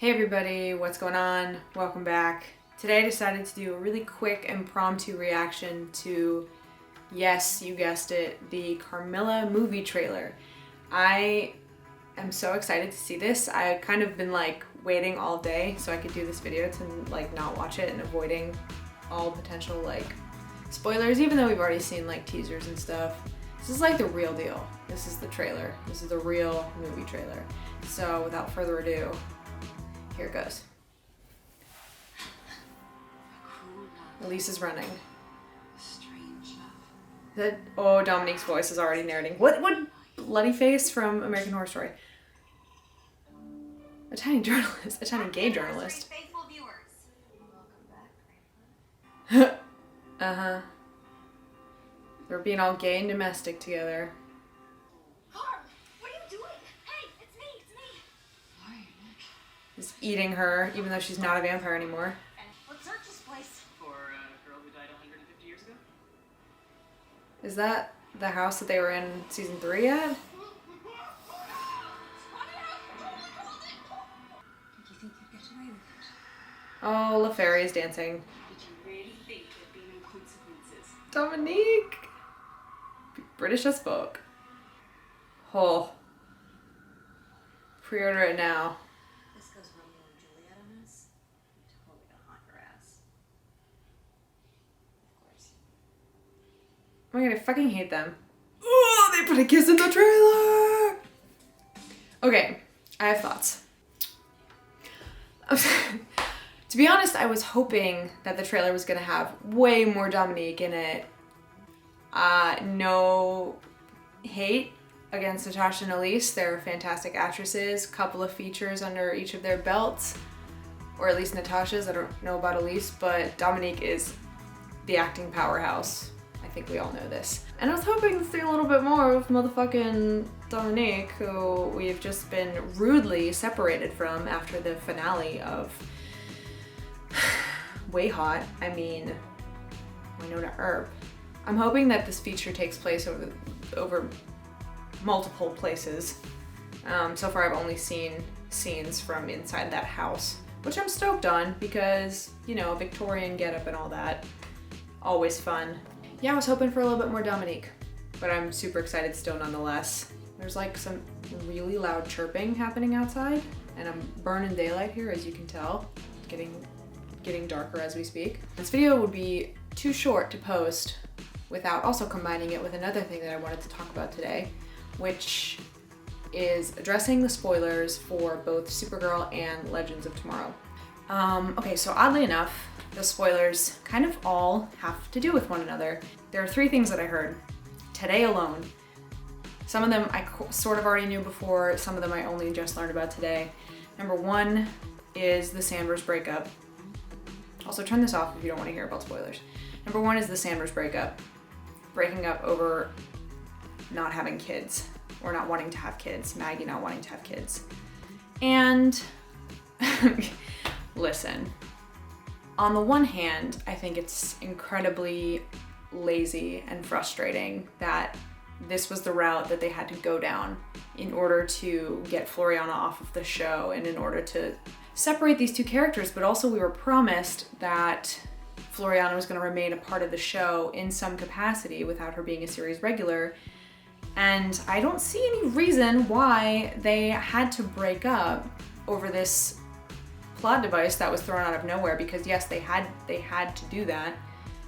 Hey everybody, what's going on? Welcome back. Today I decided to do a really quick impromptu reaction to, yes, you guessed it, the Carmilla movie trailer. I am so excited to see this. I've kind of been like waiting all day so I could do this video to like not watch it and avoiding all potential like spoilers, even though we've already seen like teasers and stuff. This is like the real deal. This is the trailer. This is the real movie trailer. So without further ado, here it goes. Elise is running. That, oh, Dominique's voice is already narrating. What bloody face from American Horror Story? A tiny journalist, a tiny gay journalist. Uh-huh. They're being all gay and domestic together. Is eating her, even though she's not a vampire anymore. Let's search this place for a girl who died 150 years ago. Is that the house that they were in season 3 yet? Did you think you'd get away with it? Oh, LaFerry is dancing. Did you really think there'd be no consequences? Dominique! British as fuck. Oh. Pre-order it now. This goes Romeo and Juliet on us. I'm totally gonna haunt your ass. Of course. Oh my god, I fucking hate them. Oh, they put a kiss in the trailer! Okay, I have thoughts. To be honest, I was hoping that the trailer was gonna have way more Dominique in it. No hate against Natasha and Elise. They're fantastic actresses. Couple of features under each of their belts. Or at least Natasha's. I don't know about Elise, but Dominique is the acting powerhouse. I think we all know this. And I was hoping to see a little bit more of motherfucking Dominique, who we've just been rudely separated from after the finale of Way Hot. I mean, Winona Earp. I'm hoping that this feature takes place over multiple places. So far I've only seen scenes from inside that house, which I'm stoked on because, you know, Victorian getup and all that. Always fun. Yeah, I was hoping for a little bit more Dominique, but I'm super excited still nonetheless. There's like some really loud chirping happening outside, and I'm burning daylight here, as you can tell. Getting darker as we speak. This video would be too short to post without also combining it with another thing that I wanted to talk about today, which is addressing the spoilers for both Supergirl and Legends of Tomorrow. Okay, so oddly enough, the spoilers kind of all have to do with one another. There are 3 things that I heard today alone. Some of them I sort of already knew before, some of them I only just learned about today. Number 1 is the Sanders breakup. Also turn this off if you don't want to hear about spoilers. Number 1 is the Sanders breakup. Breaking up over not having kids, or not wanting to have kids. Maggie not wanting to have kids. And listen, on the one hand, I think it's incredibly lazy and frustrating that this was the route that they had to go down in order to get Floriana off of the show and in order to separate these 2 characters, but also we were promised that Floriana was going to remain a part of the show in some capacity without her being a series regular. And I don't see any reason why they had to break up over this plot device that was thrown out of nowhere, because yes, they had to do that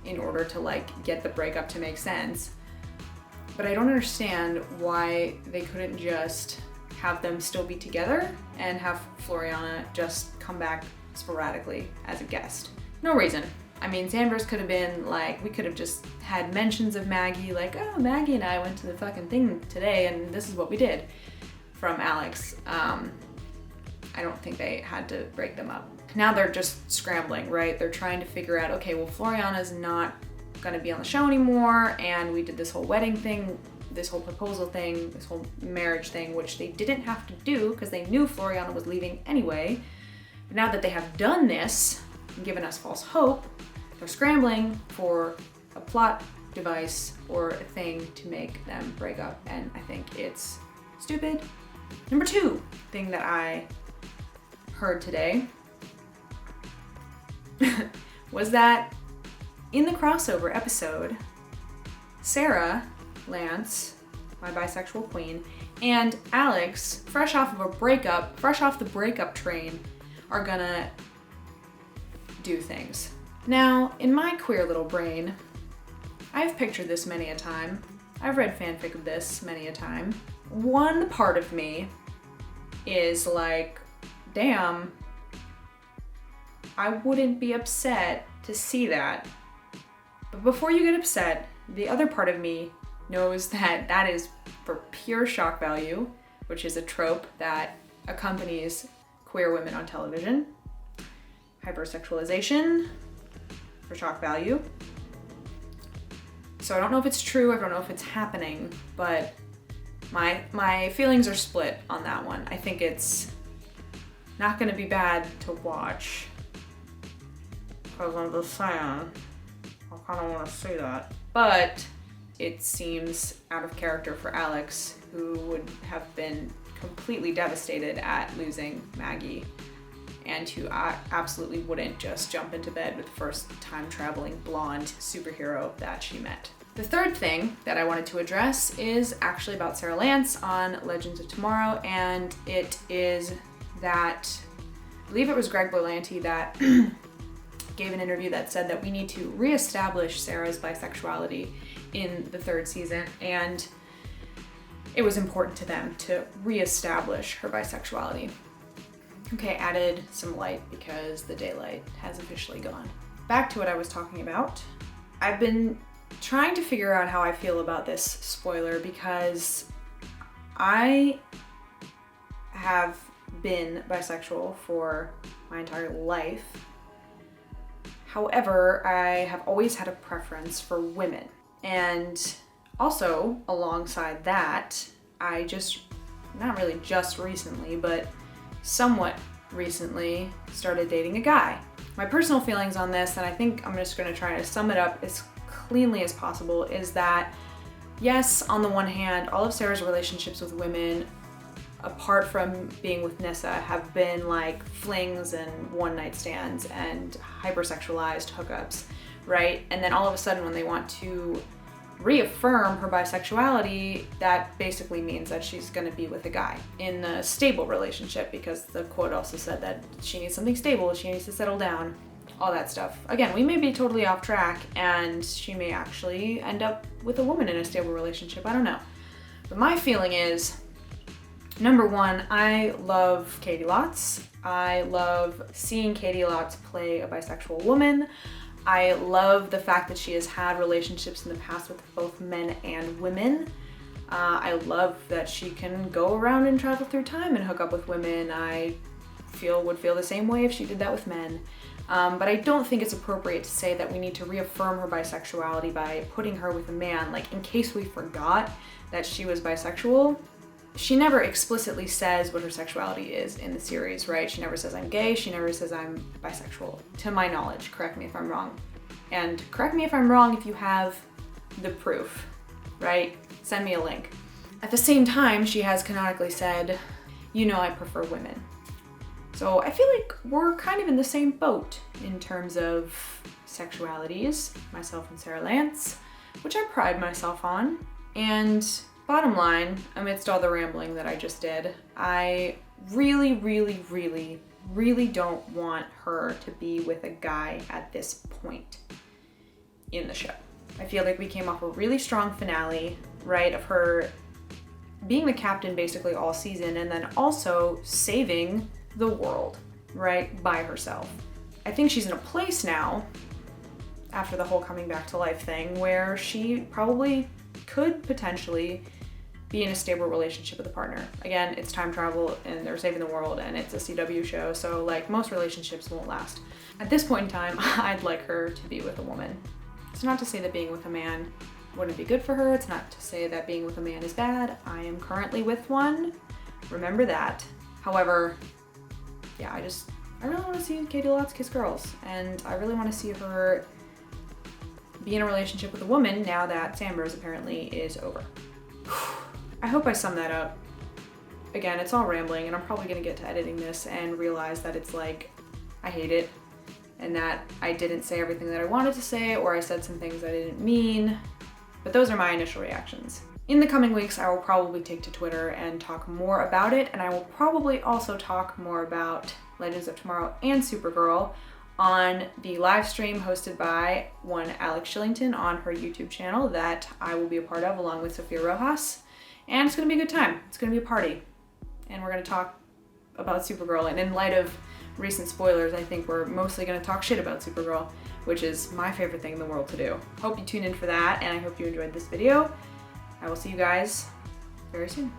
in order to like get the breakup to make sense. But I don't understand why they couldn't just have them still be together and have Floriana just come back sporadically as a guest. No reason. I mean, Sanders could have been like, we could have just had mentions of Maggie, like, oh, Maggie and I went to the fucking thing today and this is what we did, from Alex. I don't think they had to break them up. Now they're just scrambling, right? They're trying to figure out, okay, well, Floriana's not gonna be on the show anymore, and we did this whole wedding thing, this whole proposal thing, this whole marriage thing, which they didn't have to do because they knew Floriana was leaving anyway. But now that they have done this and given us false hope, they're scrambling for a plot device or a thing to make them break up, and I think it's stupid. Number 2 thing that I heard today was that in the crossover episode, Sarah Lance, my bisexual queen, and Alex, fresh off the breakup train, are gonna do things. Now, in my queer little brain, I've pictured this many a time. I've read fanfic of this many a time. One part of me is like, damn, I wouldn't be upset to see that. But before you get upset, the other part of me knows that that is for pure shock value, which is a trope that accompanies queer women on television. Hypersexualization for shock value. So I don't know if it's true, I don't know if it's happening, but my feelings are split on that one. I think it's not gonna be bad to watch. Because I'm just saying, I kinda wanna see that. But it seems out of character for Alex, who would have been completely devastated at losing Maggie, and who absolutely wouldn't just jump into bed with the first time traveling blonde superhero that she met. The third thing that I wanted to address is actually about Sarah Lance on Legends of Tomorrow, and it is that, I believe it was Greg Berlanti that gave an interview that said that we need to reestablish Sarah's bisexuality in the third season, and it was important to them to reestablish her bisexuality. Okay, added some light because the daylight has officially gone. Back to what I was talking about. I've been trying to figure out how I feel about this spoiler because I have been bisexual for my entire life. However, I have always had a preference for women. And also, alongside that, I just, not really just recently, but somewhat recently started dating a guy. My personal feelings on this, and I think I'm just gonna try to sum it up as cleanly as possible, is that yes, on the one hand, all of Sarah's relationships with women, apart from being with Nissa, have been like flings and one night stands and hypersexualized hookups, right? And then all of a sudden when they want to reaffirm her bisexuality, that basically means that she's gonna be with a guy in a stable relationship, because the quote also said that she needs something stable, she needs to settle down, all that stuff. Again, we may be totally off track and she may actually end up with a woman in a stable relationship, I don't know. But my feeling is, number one, I love Katie Lotz. I love seeing Katie Lotz play a bisexual woman. I love the fact that she has had relationships in the past with both men and women. I love that she can go around and travel through time and hook up with women. I would feel the same way if she did that with men. But I don't think it's appropriate to say that we need to reaffirm her bisexuality by putting her with a man. Like, in case we forgot that she was bisexual, she never explicitly says what her sexuality is in the series, right? She never says I'm gay, she never says I'm bisexual, to my knowledge. Correct me if I'm wrong. And correct me if I'm wrong if you have the proof, right? Send me a link. At the same time, she has canonically said, you know, I prefer women. So I feel like we're kind of in the same boat in terms of sexualities, myself and Sarah Lance, which I pride myself on. And bottom line, amidst all the rambling that I just did, I really, really, really, really don't want her to be with a guy at this point in the show. I feel like we came off a really strong finale, right, of her being the captain basically all season, and then also saving the world, right, by herself. I think she's in a place now, after the whole coming back to life thing, where she probably could potentially be in a stable relationship with a partner. Again, it's time travel and they're saving the world and it's a CW show, so like most relationships won't last. At this point in time, I'd like her to be with a woman. It's not to say that being with a man wouldn't be good for her. It's not to say that being with a man is bad. I am currently with one. Remember that. However, yeah, I really want to see Katie Lotz kiss girls, and I really want to see her be in a relationship with a woman now that Sandburrs apparently is over. I hope I summed that up again, it's all rambling, and I'm probably gonna get to editing this and realize that it's like, I hate it, and that I didn't say everything that I wanted to say, or I said some things I didn't mean, but those are my initial reactions. In the coming weeks, I will probably take to Twitter and talk more about it, and I will probably also talk more about Legends of Tomorrow and Supergirl on the live stream hosted by one Alex Shillington on her YouTube channel that I will be a part of along with Sophia Rojas. And it's gonna be a good time. It's gonna be a party. And we're gonna talk about Supergirl. And in light of recent spoilers, I think we're mostly gonna talk shit about Supergirl, which is my favorite thing in the world to do. Hope you tune in for that, and I hope you enjoyed this video. I will see you guys very soon.